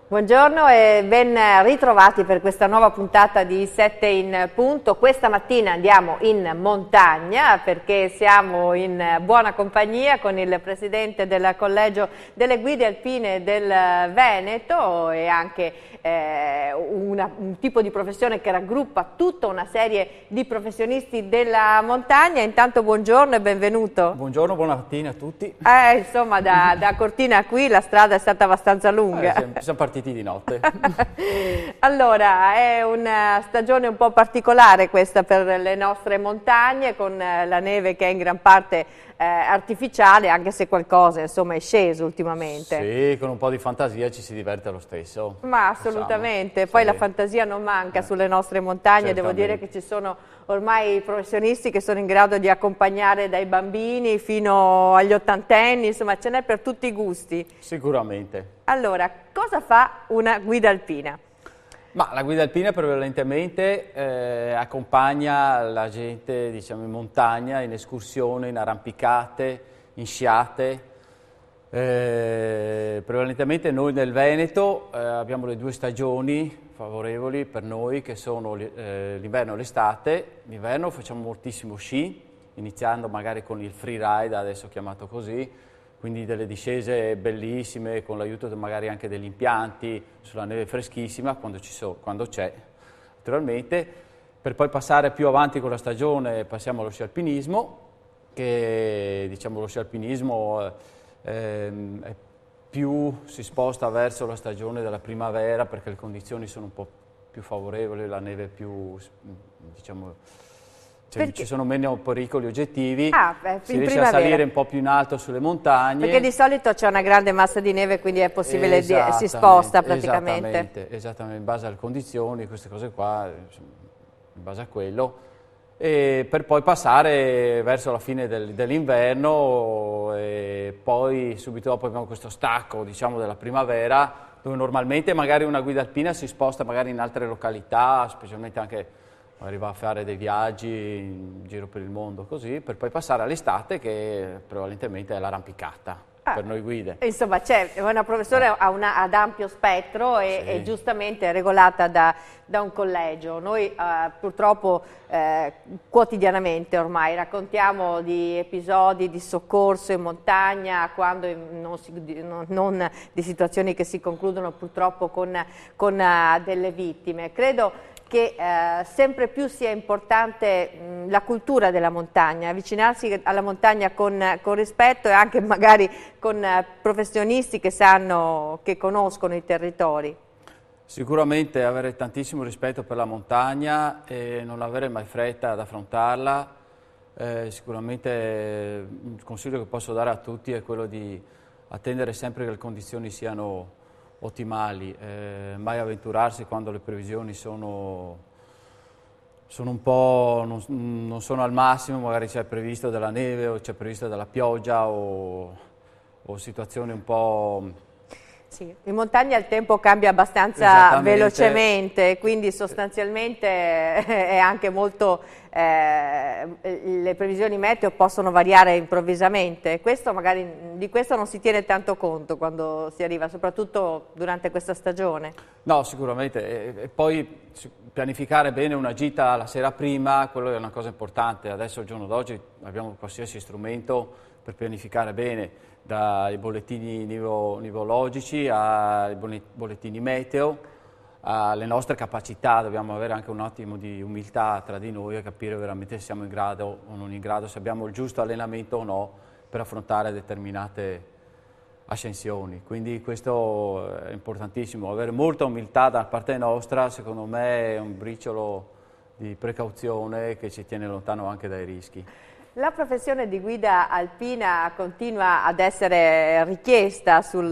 Buongiorno e ben ritrovati per questa nuova puntata di 7 in punto. Questa mattina andiamo in montagna perché siamo in buona compagnia con il presidente del Collegio delle Guide Alpine del Veneto e anche un tipo di professione che raggruppa tutta una serie di professionisti della montagna. Intanto buongiorno e benvenuto. Buongiorno, buona mattina a tutti. Insomma da Cortina a qui la strada è stata abbastanza lunga. Siamo partiti di notte. Allora, è una stagione un po' particolare questa per le nostre montagne, con la neve che è in gran parte artificiale, anche se qualcosa insomma è sceso ultimamente. Sì, con un po' di fantasia ci si diverte lo stesso. Ma assolutamente, poi sì. La fantasia non manca sulle nostre montagne, devo dire che ci sono ormai professionisti che sono in grado di accompagnare dai bambini fino agli ottantenni, insomma ce n'è per tutti i gusti. Sicuramente. Allora, cosa fa una guida alpina? Ma la guida alpina prevalentemente accompagna la gente, diciamo, in montagna, in escursione, in arrampicate, in sciate. Prevalentemente noi nel Veneto abbiamo le due stagioni favorevoli per noi, che sono l'inverno e l'estate. L'inverno facciamo moltissimo sci, iniziando magari con il freeride, adesso chiamato così, quindi delle discese bellissime con l'aiuto magari anche degli impianti sulla neve freschissima quando c'è, naturalmente, per poi passare più avanti con la stagione passiamo allo sci alpinismo, che diciamo lo sci alpinismo più si sposta verso la stagione della primavera perché le condizioni sono un po' più favorevoli, la neve è più, diciamo, ci sono meno pericoli oggettivi, si riesce a salire un po' più in alto sulle montagne. Perché di solito c'è una grande massa di neve, quindi è possibile, si sposta praticamente. Esattamente, in base alle condizioni, queste cose qua, in base a quello. E per poi passare verso la fine dell'inverno e poi subito dopo abbiamo questo stacco, diciamo, della primavera, dove normalmente magari una guida alpina si sposta magari in altre località, specialmente anche magari va a fare dei viaggi in giro per il mondo così, per poi passare all'estate che prevalentemente è l'arrampicata per noi guide. Insomma, c'è una professione ad ampio spettro e è giustamente regolata da un collegio. Noi purtroppo quotidianamente ormai raccontiamo di episodi di soccorso in montagna, quando non di situazioni che si concludono purtroppo con delle vittime. Credo che sempre più sia importante la cultura della montagna, avvicinarsi alla montagna con rispetto e anche magari con professionisti che conoscono i territori. Sicuramente avere tantissimo rispetto per la montagna e non avere mai fretta ad affrontarla. Sicuramente il consiglio che posso dare a tutti è quello di attendere sempre che le condizioni siano ottimali, mai avventurarsi quando le previsioni sono un po', non sono al massimo, magari c'è previsto della neve o c'è previsto della pioggia o situazioni un po'. Sì, in montagna il tempo cambia abbastanza velocemente, quindi sostanzialmente è anche molto, le previsioni meteo possono variare improvvisamente. Di questo non si tiene tanto conto quando si arriva, soprattutto durante questa stagione. No, sicuramente, e poi pianificare bene una gita la sera prima, quello è una cosa importante. Adesso al giorno d'oggi abbiamo qualsiasi strumento per pianificare bene, dai bollettini nivologici ai bollettini meteo, alle nostre capacità. Dobbiamo avere anche un attimo di umiltà tra di noi e capire veramente se siamo in grado o non in grado, se abbiamo il giusto allenamento o no per affrontare determinate ascensioni. Quindi questo è importantissimo, avere molta umiltà da parte nostra, secondo me è un briciolo di precauzione che ci tiene lontano anche dai rischi. La professione di guida alpina continua ad essere richiesta sul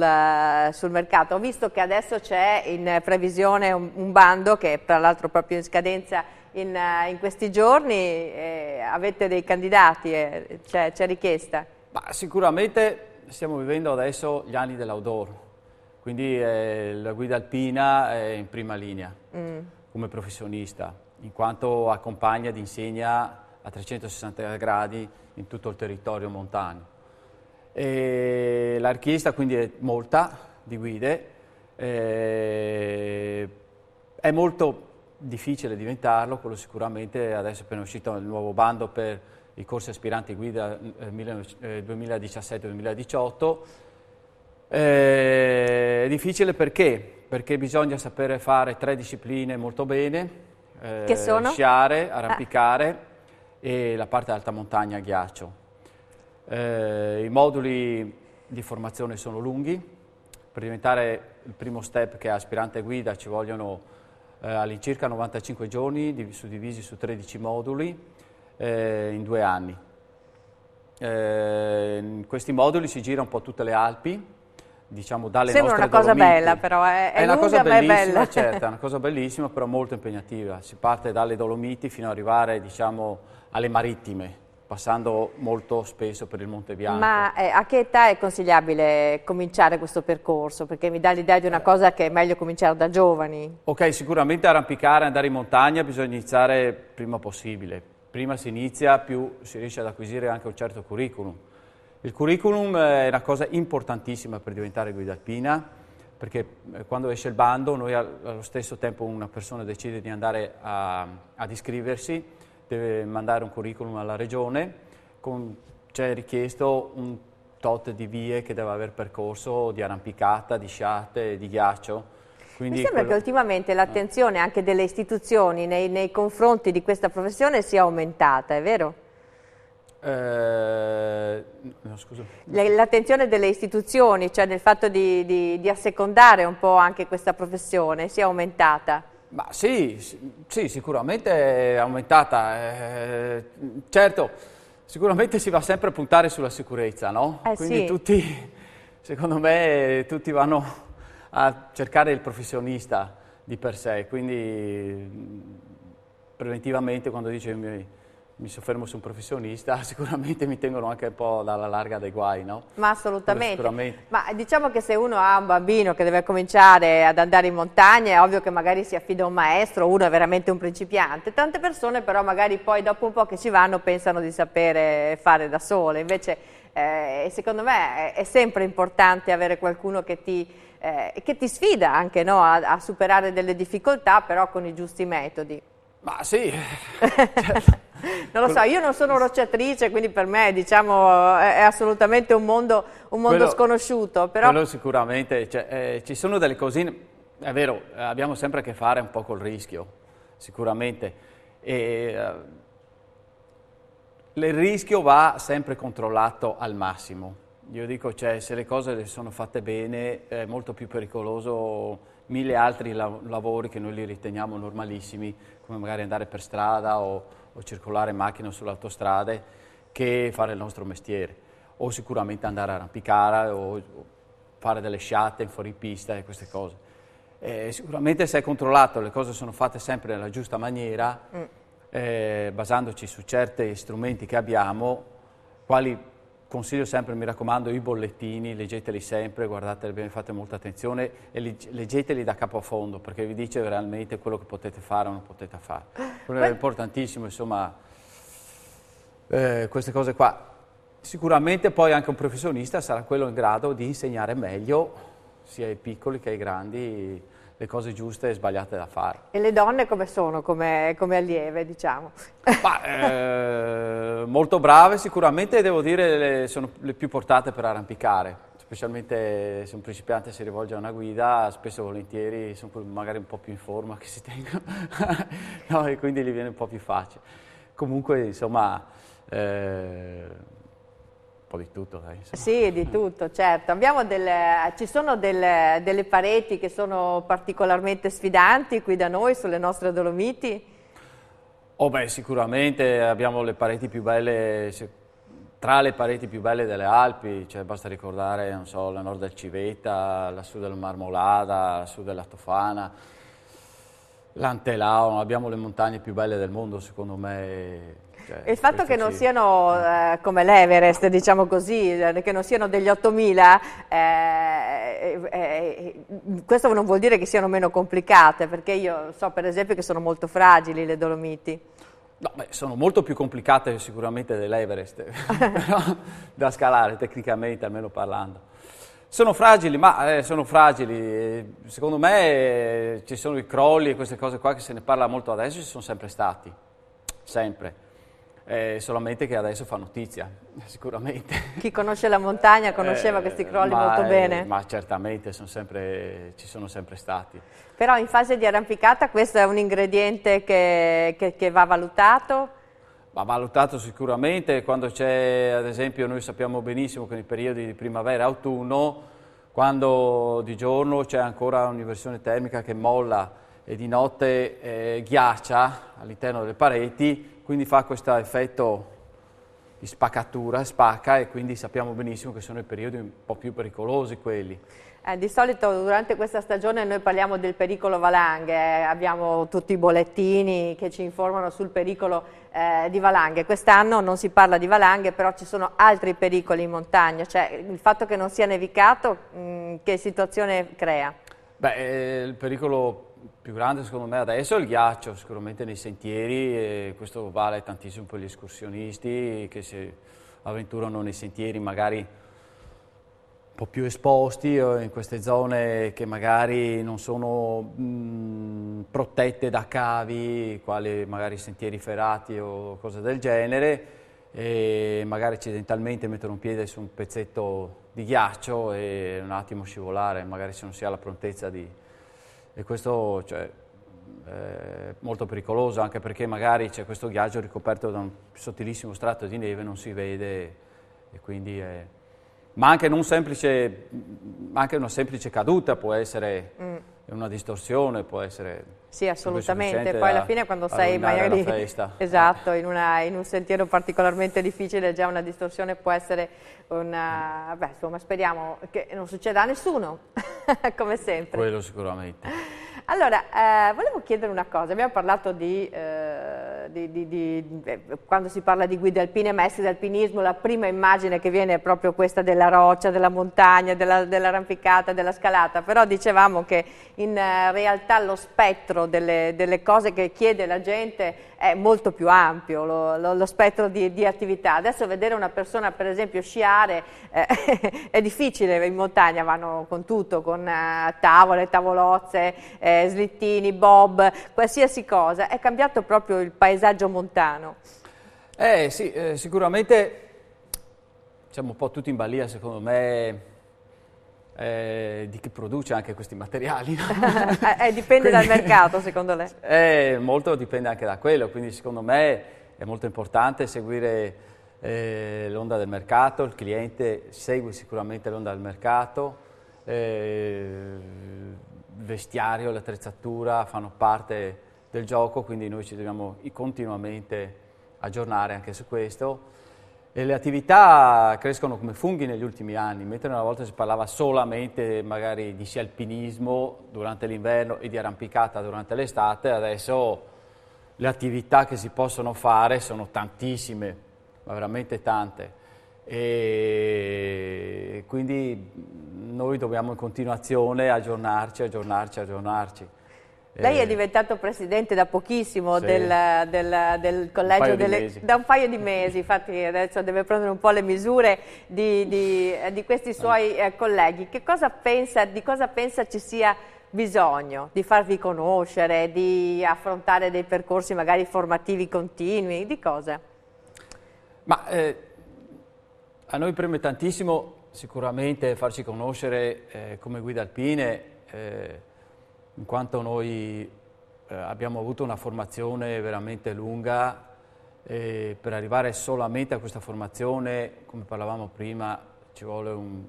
mercato. Ho visto che adesso c'è in previsione un bando che tra l'altro proprio in scadenza in questi giorni. Avete dei candidati? C'è richiesta? Ma sicuramente stiamo vivendo adesso gli anni dell'outdoor, quindi la guida alpina è in prima linea come professionista, in quanto accompagna ed insegna a 360 gradi in tutto il territorio montano. La richiesta quindi è molta di guide È molto difficile diventarlo, quello sicuramente. Adesso è appena uscito il nuovo bando per i corsi aspiranti guida 2017-2018. È difficile perché bisogna sapere fare 3 discipline molto bene, che sono? Sciare, arrampicare e la parte alta montagna a ghiaccio. I moduli di formazione sono lunghi. Per diventare il primo step, che è aspirante guida, ci vogliono all'incirca 95 giorni suddivisi su 13 moduli in 2 anni. In questi moduli si gira un po' tutte le Alpi, diciamo dalle Sembra nostre una cosa Dolomiti. bella, però è una lunga, cosa ma è bellissima, bella. certo, è una cosa bellissima, però molto impegnativa. Si parte dalle Dolomiti fino ad arrivare, diciamo, alle Marittime, passando molto spesso per il Monte Bianco. Ma a che età è consigliabile cominciare questo percorso? Perché mi dà l'idea di una cosa che è meglio cominciare da giovani. Ok, sicuramente arrampicare, andare in montagna bisogna iniziare prima possibile. Prima si inizia, più si riesce ad acquisire anche un certo curriculum. Il curriculum è una cosa importantissima per diventare guida alpina, perché quando esce il bando, noi allo stesso tempo una persona decide di andare ad iscriversi, deve mandare un curriculum alla regione, c'è richiesto un tot di vie che deve aver percorso di arrampicata, di sciate, di ghiaccio. Quindi mi sembra che ultimamente l'attenzione anche delle istituzioni nei confronti di questa professione sia aumentata, è vero? No, scusa. L'attenzione delle istituzioni, cioè nel fatto di assecondare un po' anche questa professione, sia aumentata? Ma sì, sicuramente è aumentata. Certo, sicuramente si va sempre a puntare sulla sicurezza, no? Quindi sì. tutti, secondo me, tutti vanno a cercare il professionista di per sé, quindi preventivamente quando dice mi soffermo su un professionista, sicuramente mi tengono anche un po' dalla larga dei guai, no? Ma assolutamente. Ma diciamo che se uno ha un bambino che deve cominciare ad andare in montagna, è ovvio che magari si affida a un maestro, uno è veramente un principiante. Tante persone però magari poi dopo un po' che ci vanno pensano di sapere fare da sole. Invece secondo me è sempre importante avere qualcuno che ti sfida anche, no? a superare delle difficoltà, però con i giusti metodi. Ma sì, certo. Non lo so, io non sono rocciatrice, quindi per me diciamo è assolutamente un mondo sconosciuto. Però quello sicuramente, cioè, ci sono delle cosine, è vero, abbiamo sempre a che fare un po' col rischio, sicuramente. Il rischio va sempre controllato al massimo. Io dico, cioè, se le cose sono fatte bene è molto più pericoloso 1000 altri lavori che noi li riteniamo normalissimi, come magari andare per strada o circolare in macchina sulle autostrade, che fare il nostro mestiere, o sicuramente andare a arrampicare o fare delle sciate in fuoripista e queste cose. Sicuramente se è controllato, le cose sono fatte sempre nella giusta maniera, basandoci su certi strumenti che abbiamo, quali consiglio sempre, mi raccomando, i bollettini, leggeteli sempre, guardateli bene, fate molta attenzione e leggeteli da capo a fondo, perché vi dice realmente quello che potete fare o non potete fare. Quello è importantissimo, insomma, queste cose qua. Sicuramente poi anche un professionista sarà quello in grado di insegnare meglio, sia ai piccoli che ai grandi, le cose giuste e sbagliate da fare. E le donne come sono, come allieve, diciamo? Molto brave sicuramente, devo dire, sono le più portate per arrampicare, specialmente se un principiante si rivolge a una guida, spesso e volentieri sono magari un po' più in forma che si tengono, no, e quindi gli viene un po' più facile. Comunque, insomma, un po' di tutto, dai. Insomma. Sì, di tutto, certo. Ci sono delle pareti che sono particolarmente sfidanti qui da noi, sulle nostre Dolomiti? Oh beh, sicuramente abbiamo le pareti più belle, tra le pareti più belle delle Alpi, cioè basta ricordare, non so, la Nord del Civetta, la Sud della Marmolada, la Sud della Tofana, l'Antelao, abbiamo le montagne più belle del mondo, secondo me. Cioè, il fatto che non siano come l'Everest, diciamo così, che non siano degli 8000, questo non vuol dire che siano meno complicate, perché io so per esempio che sono molto fragili le Dolomiti. No, beh, sono molto più complicate sicuramente dell'Everest, però da scalare tecnicamente, almeno parlando. Sono fragili, ma sono fragili. Secondo me ci sono i crolli e queste cose qua che se ne parla molto adesso, ci sono sempre stati, sempre. Solamente che adesso fa notizia, sicuramente. Chi conosce la montagna conosceva questi crolli molto bene. Ma certamente ci sono sempre stati. Però in fase di arrampicata questo è un ingrediente che va valutato? Va valutato sicuramente, quando c'è, ad esempio, noi sappiamo benissimo che nei periodi di primavera e autunno, quando di giorno c'è ancora un'inversione termica che molla e di notte ghiaccia all'interno delle pareti, quindi fa questo effetto di spaccatura, spacca, e quindi sappiamo benissimo che sono i periodi un po' più pericolosi quelli. Di solito durante questa stagione noi parliamo del pericolo valanghe, abbiamo tutti i bollettini che ci informano sul pericolo di valanghe. Quest'anno non si parla di valanghe, però ci sono altri pericoli in montagna, cioè il fatto che non sia nevicato, che situazione crea? Beh, il pericolo più grande secondo me adesso è il ghiaccio, sicuramente nei sentieri, e questo vale tantissimo per gli escursionisti che si avventurano nei sentieri magari un po' più esposti o in queste zone che magari non sono protette da cavi, quali magari sentieri ferrati o cose del genere, e magari accidentalmente mettere un piede su un pezzetto di ghiaccio e un attimo scivolare, magari se non si ha la prontezza di... E questo, cioè, è molto pericoloso, anche perché magari c'è questo ghiaccio ricoperto da un sottilissimo strato di neve, non si vede, e quindi è... Ma anche una semplice caduta può essere una distorsione, può essere... Sì, assolutamente. Poi alla fine quando sei magari esatto, in un sentiero particolarmente difficile, già una distorsione può essere una... Beh, insomma, speriamo che non succeda a nessuno, come sempre. Quello sicuramente. Allora, volevo chiedere una cosa, abbiamo parlato quando si parla di guide alpine, maestri d'alpinismo, la prima immagine che viene è proprio questa della roccia, della montagna, dell'arrampicata, della scalata, però dicevamo che in realtà lo spettro delle cose che chiede la gente è molto più ampio, lo spettro di attività. Adesso vedere una persona per esempio sciare è difficile, in montagna vanno con tutto, con tavole, tavolozze, slittini, bob, qualsiasi cosa. È cambiato proprio il paesaggio montano. Sì, sicuramente siamo un po' tutti in balia, secondo me, di chi produce anche questi materiali. Dipende dal mercato, secondo lei? Molto dipende anche da quello, quindi secondo me è molto importante seguire l'onda del mercato, il cliente segue sicuramente l'onda del mercato, il vestiario, l'attrezzatura fanno parte del gioco, quindi noi ci dobbiamo continuamente aggiornare anche su questo. E le attività crescono come funghi negli ultimi anni, mentre una volta si parlava solamente magari di sci alpinismo durante l'inverno e di arrampicata durante l'estate, adesso le attività che si possono fare sono tantissime, ma veramente tante. E quindi noi dobbiamo in continuazione aggiornarci. Lei è diventato presidente da pochissimo sì, del collegio da un paio di mesi, infatti adesso deve prendere un po' le misure di questi suoi colleghi. Di cosa pensa ci sia bisogno? Di farvi conoscere, di affrontare dei percorsi magari formativi continui, di cosa? Ma a noi preme tantissimo sicuramente farci conoscere come guide alpine, in quanto noi abbiamo avuto una formazione veramente lunga, e per arrivare solamente a questa formazione, come parlavamo prima, ci vuole un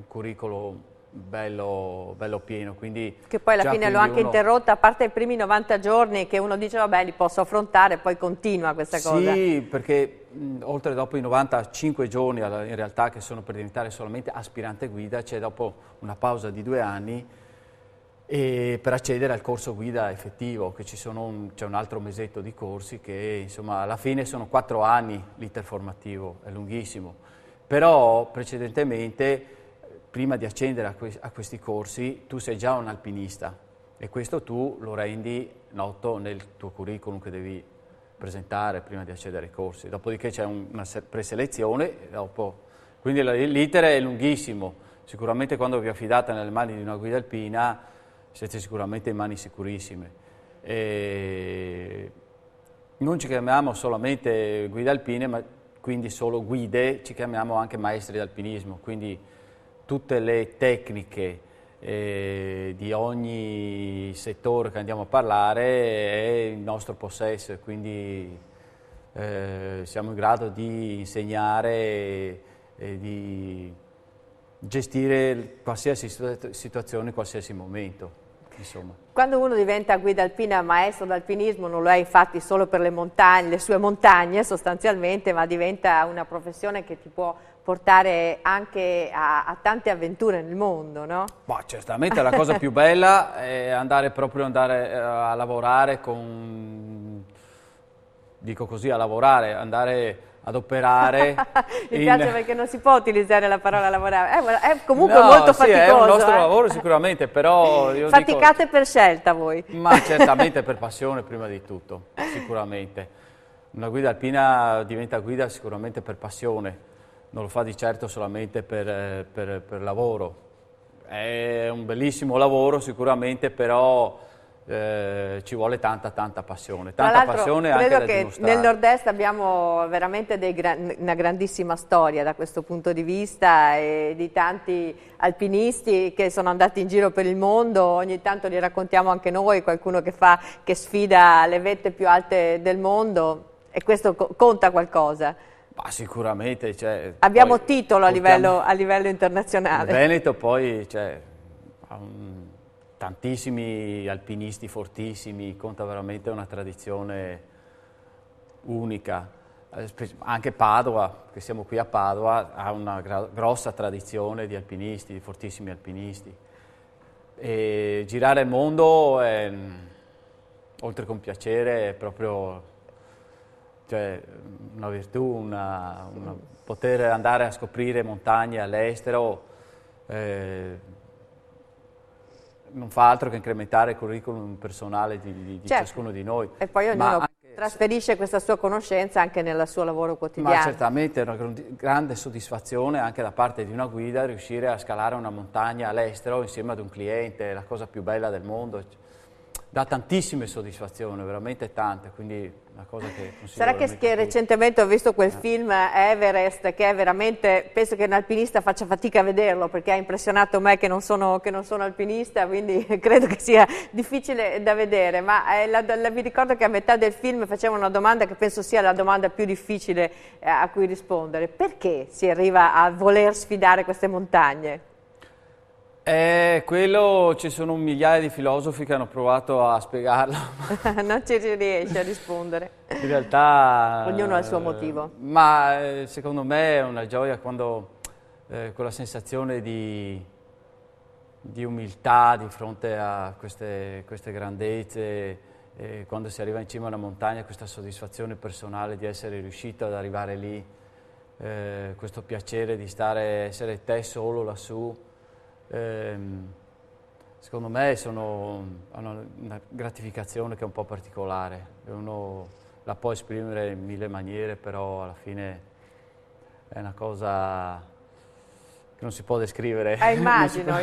curriculum bello pieno. Quindi che poi alla fine l'ho anche interrotta, a parte i primi 90 giorni che uno dice vabbè li posso affrontare, poi continua questa cosa. Sì, perché oltre dopo i 95 giorni in realtà che sono per diventare solamente aspirante guida, c'è dopo una pausa di 2 anni, e per accedere al corso guida effettivo, che c'è un altro mesetto di corsi che insomma alla fine sono 4 anni l'iter formativo, è lunghissimo, però precedentemente prima di accedere a questi corsi tu sei già un alpinista e questo tu lo rendi noto nel tuo curriculum che devi presentare prima di accedere ai corsi, dopodiché c'è una preselezione, quindi l'iter è lunghissimo. sicuramente quando vi affidate nelle mani di una guida alpina siete sicuramente in mani sicurissime. E non ci chiamiamo solamente guide alpine, ma quindi solo guide, ci chiamiamo anche maestri di alpinismo, quindi tutte le tecniche di ogni settore che andiamo a parlare è il nostro possesso, quindi siamo in grado di insegnare e di gestire qualsiasi situazione, qualsiasi momento. Insomma. Quando uno diventa guida alpina, maestro d'alpinismo, non lo è infatti solo per le montagne, le sue montagne sostanzialmente, ma diventa una professione che ti può portare anche a tante avventure nel mondo, no? Ma certamente la cosa più bella è andare a lavorare dico così, andare ad operare. Mi piace perché non si può utilizzare la parola lavorare, è comunque molto faticoso. È un nostro lavoro sicuramente, però io faticate dico, per scelta voi? Ma certamente per passione prima di tutto, sicuramente. Una guida alpina diventa guida sicuramente per passione, non lo fa di certo solamente per lavoro. È un bellissimo lavoro sicuramente, però ci vuole tanta passione, passione anche da dimostrare. Credo che nel nord-est abbiamo veramente una grandissima storia da questo punto di vista, e di tanti alpinisti che sono andati in giro per il mondo. Ogni tanto li raccontiamo anche noi, qualcuno che sfida le vette più alte del mondo, e questo conta qualcosa. Ma sicuramente. Abbiamo titolo a livello internazionale. Il Veneto poi ha tantissimi alpinisti fortissimi, conta veramente una tradizione unica. Anche Padova, che siamo qui a Padova, ha una grossa tradizione di alpinisti, di fortissimi alpinisti. E girare il mondo, oltre che un piacere, è proprio una virtù, poter andare a scoprire montagne all'estero. Non fa altro che incrementare il curriculum personale di ciascuno di noi. E poi ognuno trasferisce questa sua conoscenza anche nel suo lavoro quotidiano. Ma certamente è una grande soddisfazione anche da parte di una guida riuscire a scalare una montagna all'estero insieme ad un cliente, è la cosa più bella del mondo. Dà tantissime soddisfazioni, veramente tante, quindi una cosa che Sarà che recentemente ho visto quel film Everest, che è veramente, penso che un alpinista faccia fatica a vederlo, perché ha impressionato me che non sono alpinista, quindi credo che sia difficile da vedere, ma vi ricordo che a metà del film facevo una domanda che penso sia la domanda più difficile a cui rispondere: perché si arriva a voler sfidare queste montagne? Quello ci sono migliaia di filosofi che hanno provato a spiegarlo. Non ci riesce a rispondere. In realtà ognuno ha il suo motivo. Ma secondo me è una gioia quando quella sensazione di umiltà di fronte a queste grandezze, quando si arriva in cima a una montagna, questa soddisfazione personale di essere riuscito ad arrivare lì, questo piacere di essere te solo lassù. Secondo me hanno una gratificazione che è un po' particolare, uno la può esprimere in mille maniere, però alla fine è una cosa che non si può descrivere. Immagino,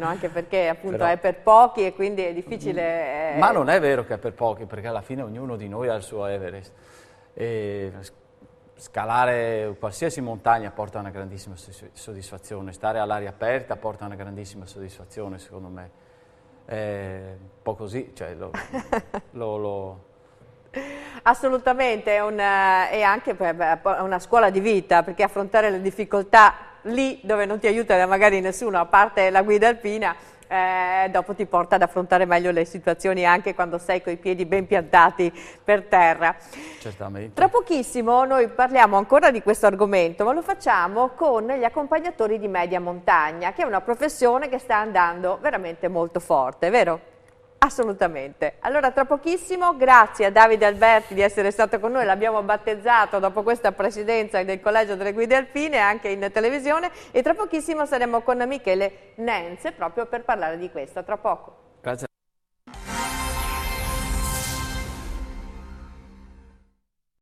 anche perché appunto è per pochi e quindi è difficile. Ma non è vero che è per pochi, perché alla fine ognuno di noi ha il suo Everest. Scalare qualsiasi montagna porta una grandissima soddisfazione, stare all'aria aperta porta una grandissima soddisfazione, secondo me. È un po' così, Assolutamente, è anche una scuola di vita, perché affrontare le difficoltà lì dove non ti aiuta magari nessuno, a parte la guida alpina, dopo ti porta ad affrontare meglio le situazioni anche quando sei coi piedi ben piantati per terra. Certamente. Tra pochissimo noi parliamo ancora di questo argomento, ma lo facciamo con gli accompagnatori di media montagna, che è una professione che sta andando veramente molto forte, vero? Assolutamente. Allora tra pochissimo, grazie a Davide Alberti di essere stato con noi, l'abbiamo battezzato dopo questa presidenza del Collegio delle Guide Alpine anche in televisione, e tra pochissimo saremo con Michele Nenze proprio per parlare di questo, tra poco.